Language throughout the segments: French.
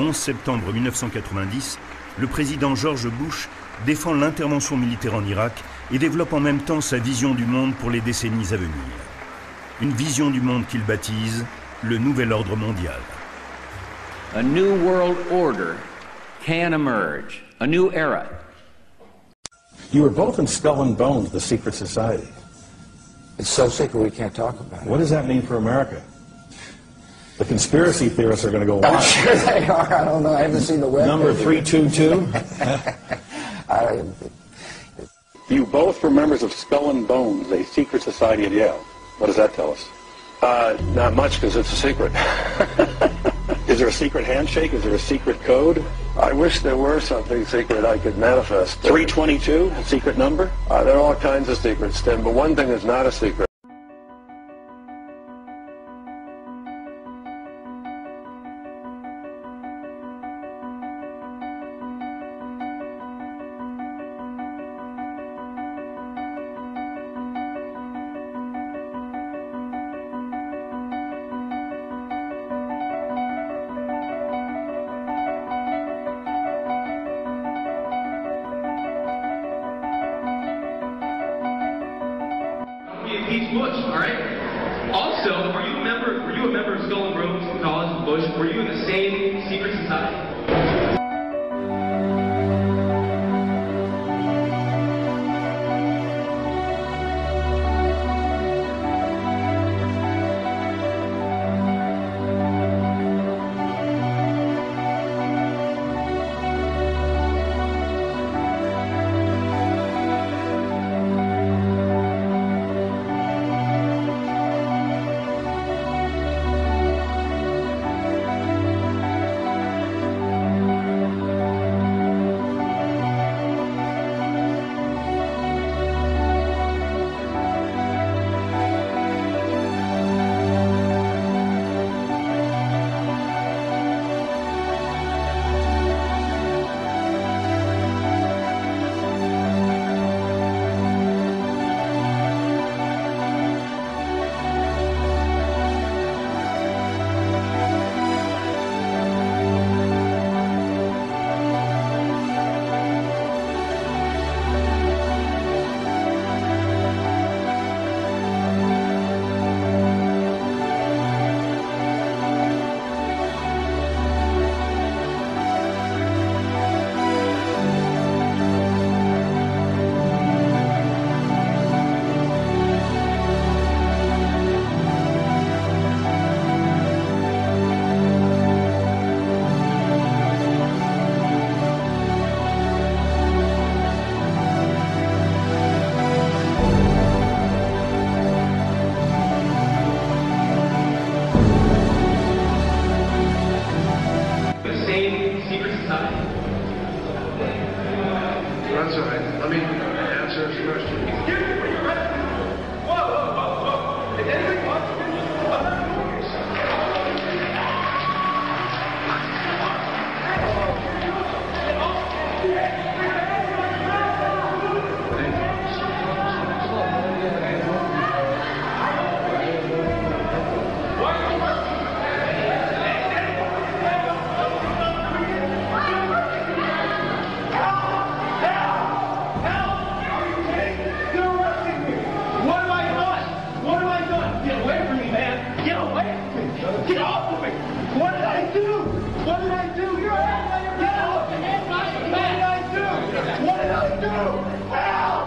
11 septembre 1990, le président George Bush défend l'intervention militaire en Irak et développe en même temps sa vision du monde pour les décennies à venir. Une vision du monde qu'il baptise le nouvel ordre mondial. A new world order can emerge, a new era. You were both in Skull and Bones, the secret society. It's so secret we can't talk about it. What does that mean for America? The conspiracy theorists are going to go wild. I'm sure they are. I don't know. I haven't seen the web. Number 322? You both were members of Skull and Bones, a secret society at Yale. What does that tell us? Not much, because it's a secret. Is there a secret handshake? Is there a secret code? I wish there were something secret I could manifest. 322, a secret number? There are all kinds of secrets, Tim, but one thing is not a secret. He's Bush, all right? Also, were you a member of Skull and Bones College with Bush? Were you in the same secret society? That's all right. Let me answer his question. Excuse me, were you arrested? Whoa. Is anything possible? Get off of me! What did I do? What did I do? Get off! What did I do? What did I do? Help!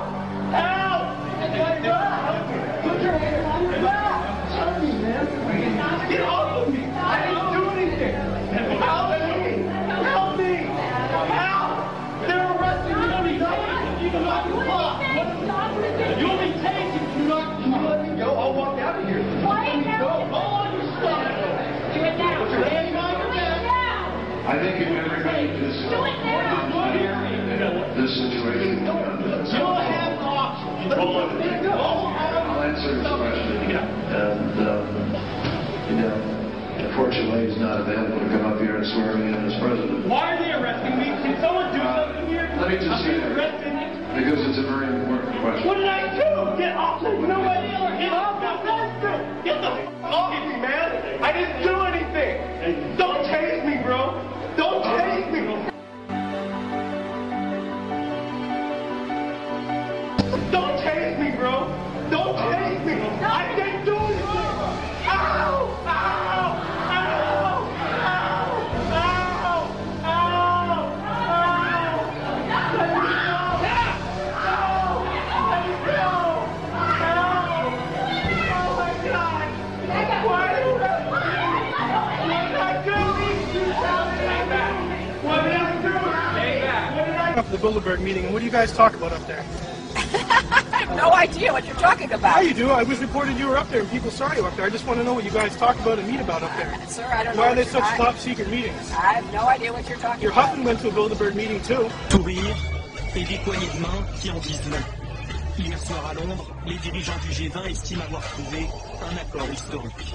Help! Put your hands on your back! Help me, man! Get off of me! I didn't do anything! Help me! Help me! Help! They're arresting me! You can knock me off! You'll be taken! You let me go? I'll walk out of here! Let me go! I think if everybody just this situation. You'll have an option. I'll answer his question. And unfortunately, he's not available to come up here and swear me in as president. Why are they arresting me? Can someone do something here? Let me just say that. Because it's a very important question. What did I do? Get off of me! Nobody else! Get off of me! Get the f*** off of me, man! I didn't do anything! Don't chase me, bro! Don't Up the Bilderberg meeting, and what do you guys talk about up there? I have no idea what you're talking about. Yeah, you do. I was reported you were up there, and people saw you up there. I just want to know what you guys talk about and meet about up there. Sir, I don't know. Why are they such top secret meetings? I have no idea what you're talking Your about. husband went to a Bilderberg meeting too. Sourire et des poignées de main qui en disent long. Hier soir à Londres, les dirigeants du G20 estiment avoir trouvé un accord historique.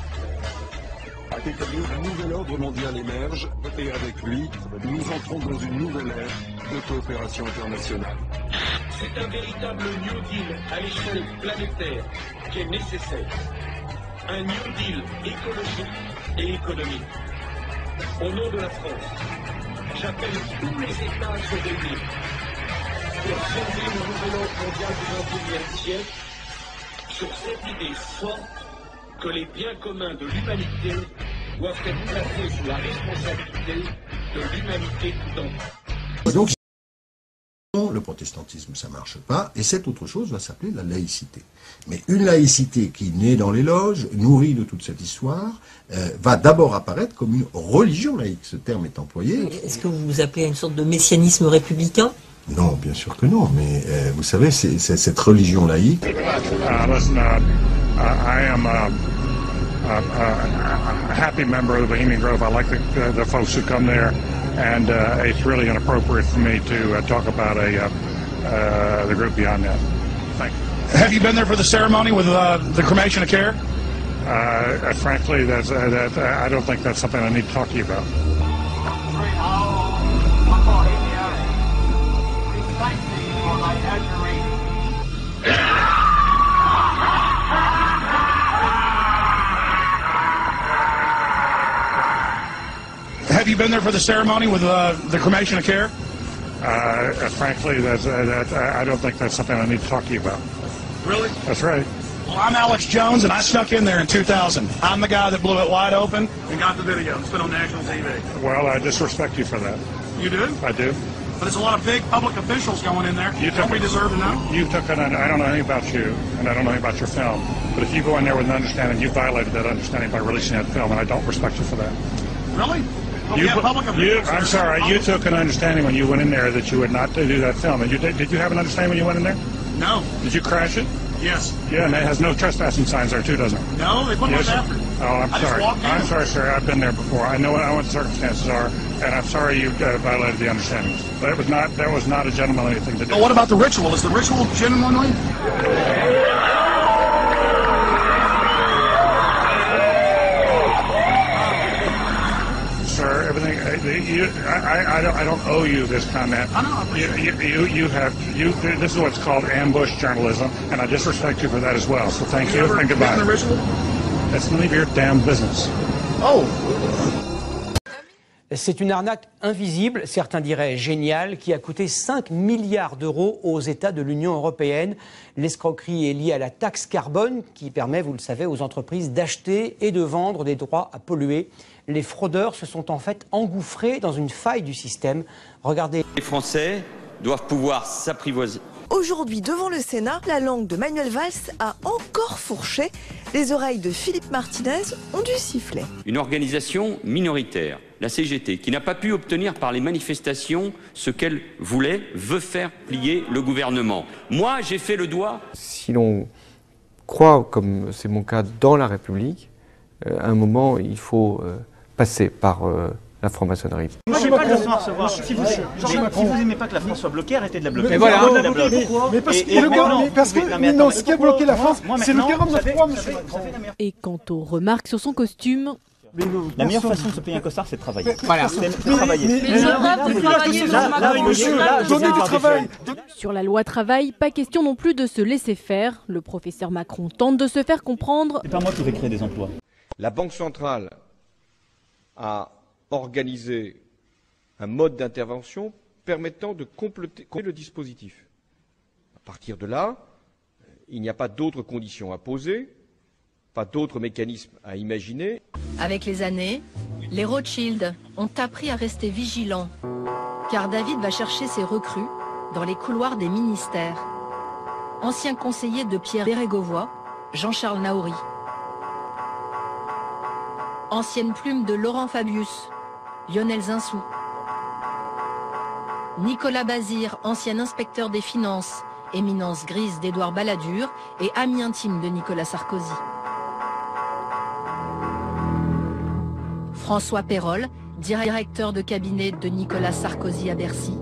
À établir un nouvel ordre mondial émerge et avec lui, nous entrons dans une nouvelle ère de coopération internationale. C'est un véritable New Deal à l'échelle planétaire qui est nécessaire. Un New Deal écologique et économique. Au nom de la France, j'appelle tous les États à se réunir pour fonder le nouvel ordre mondial du XXIe siècle sur cette idée forte que les biens communs de l'humanité doivent être placés sous la responsabilité de l'humanité tout entière. Donc, le protestantisme, ça marche pas, et cette autre chose va s'appeler la laïcité. Mais une laïcité qui naît dans les loges, nourrie de toute cette histoire, va d'abord apparaître comme une religion laïque. Ce terme est employé. Est-ce que vous vous appelez à une sorte de messianisme républicain? Non, bien sûr que non, mais vous savez, c'est cette religion laïque. I am a happy member of the Bohemian Grove. I like the folks who come there, and it's really inappropriate for me to talk about the group beyond that. Thank you. Have you been there for the ceremony with the cremation of care? Frankly, I don't think that's something I need to talk to you about. Have you been there for the ceremony with the cremation of care? Frankly, I don't think that's something I need to talk to you about. Really? That's right. Well, I'm Alex Jones, and I snuck in there in 2000. I'm the guy that blew it wide open and got the video. It's been on national TV. Well, I disrespect you for that. You do? I do. But it's a lot of big public officials going in there. Don't we deserve to know? I don't know anything about you, and I don't know anything about your film. But if you go in there with an understanding, you violated that understanding by releasing that film, and I don't respect you for that. Really? I'm sorry, you took an understanding when you went in there that you would not do that film. And did you have an understanding when you went in there? No. Did you crash it? Yes. Yeah, and it has no trespassing signs there too, doesn't it? No, they put those after. Oh, I'm sorry. I'm sorry, sir. I've been there before. I know what the circumstances are, and I'm sorry you violated the understandings. That was not a gentlemanly thing to do. Well, what about the ritual? Is the ritual gentlemanly? Sir, everything. I don't owe you this comment. This is what's called ambush journalism, and I disrespect you for that as well. So thank you and goodbye. That's none of your damn business. Oh. C'est une arnaque invisible, certains diraient géniale, qui a coûté 5 milliards d'euros aux États de l'Union européenne. L'escroquerie est liée à la taxe carbone qui permet, vous le savez, aux entreprises d'acheter et de vendre des droits à polluer. Les fraudeurs se sont en fait engouffrés dans une faille du système. Regardez. Les Français doivent pouvoir s'apprivoiser. Aujourd'hui, devant le Sénat, la langue de Manuel Valls a encore fourché. Les oreilles de Philippe Martinez ont dû siffler. Une organisation minoritaire, la CGT, qui n'a pas pu obtenir par les manifestations ce qu'elle voulait, veut faire plier le gouvernement. Moi, j'ai fait le doigt. Si l'on croit, comme c'est mon cas, dans la République, à un moment, il faut passer par la franc-maçonnerie. Moi, j'ai pas le temps de recevoir. Si vous n'aimez pas que la France soit bloquée, arrêtez de la bloquer. Mais voilà. Mais parce que ce qui a bloqué la France, c'est le 49.3, monsieur. Et quant aux remarques sur son costume... La meilleure façon de se payer un costard, c'est de travailler. Voilà. C'est travailler. Mais je rêve de travailler, donnez du travail. Sur la loi travail, pas question non plus de se laisser faire. Le professeur Macron tente de se faire comprendre. C'est pas moi qui vais créer des emplois. La Banque centrale a organisé un mode d'intervention permettant de compléter le dispositif. À partir de là, il n'y a pas d'autres conditions à poser, pas d'autres mécanismes à imaginer. Avec les années, les Rothschild ont appris à rester vigilants, car David va chercher ses recrues dans les couloirs des ministères. Ancien conseiller de Pierre Bérégovoy, Jean-Charles Naouri. Ancienne plume de Laurent Fabius, Lionel Zinsou. Nicolas Bazire, ancien inspecteur des finances, éminence grise d'Édouard Balladur et ami intime de Nicolas Sarkozy. François Pérolle, directeur de cabinet de Nicolas Sarkozy à Bercy.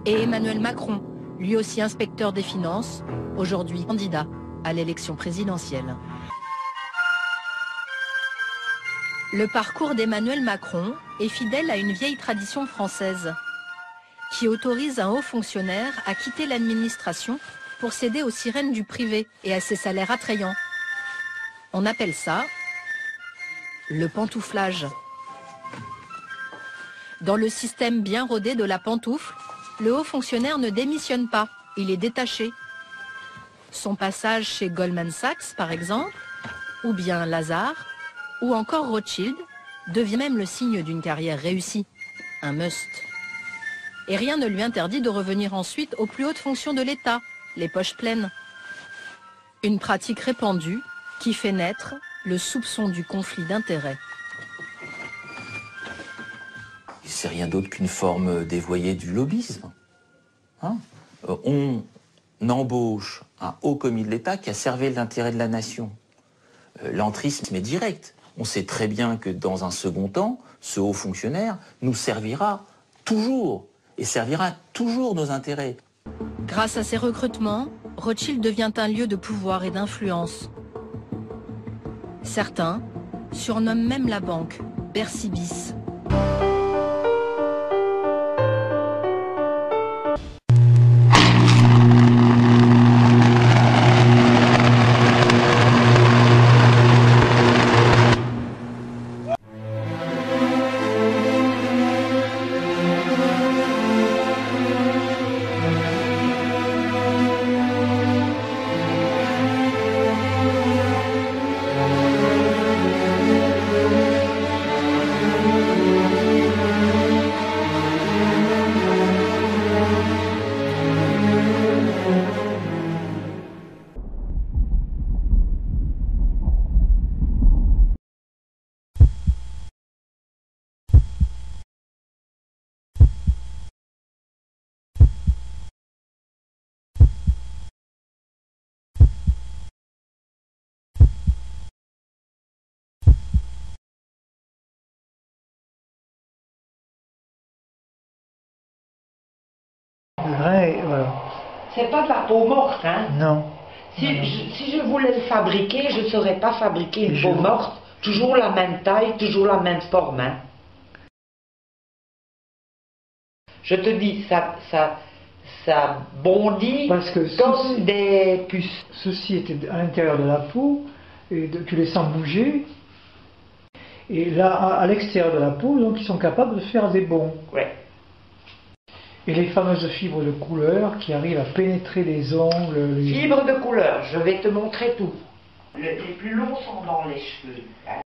Et Emmanuel Macron, lui aussi inspecteur des finances, aujourd'hui candidat à l'élection présidentielle. Le parcours d'Emmanuel Macron est fidèle à une vieille tradition française qui autorise un haut fonctionnaire à quitter l'administration pour céder aux sirènes du privé et à ses salaires attrayants. On appelle ça le pantouflage. Dans le système bien rodé de la pantoufle, le haut fonctionnaire ne démissionne pas, il est détaché. Son passage chez Goldman Sachs, par exemple, ou bien Lazare, ou encore Rothschild, devient même le signe d'une carrière réussie, un must. Et rien ne lui interdit de revenir ensuite aux plus hautes fonctions de l'État, les poches pleines. Une pratique répandue qui fait naître le soupçon du conflit d'intérêts. C'est rien d'autre qu'une forme dévoyée du lobbyisme. Hein? On embauche un haut commis de l'État qui a servi l'intérêt de la nation. L'entrisme est direct. On sait très bien que dans un second temps, ce haut fonctionnaire nous servira toujours et servira toujours nos intérêts. Grâce à ces recrutements, Rothschild devient un lieu de pouvoir et d'influence. Certains surnomment même la banque Bercy bis. Voilà. C'est pas de la peau morte, hein? Non. Si je voulais le fabriquer, je ne saurais pas fabriquer une peau morte, toujours la même taille, toujours la même forme, hein? Je te dis, ça bondit parce que comme des puces. Ceci était à l'intérieur de la peau, et tu les sens bouger, et là, à l'extérieur de la peau, donc ils sont capables de faire des bonds. Ouais. Et les fameuses fibres de couleur qui arrivent à pénétrer les ongles. Fibres de couleur, je vais te montrer tout. Les plus longs sont dans les cheveux. Hein.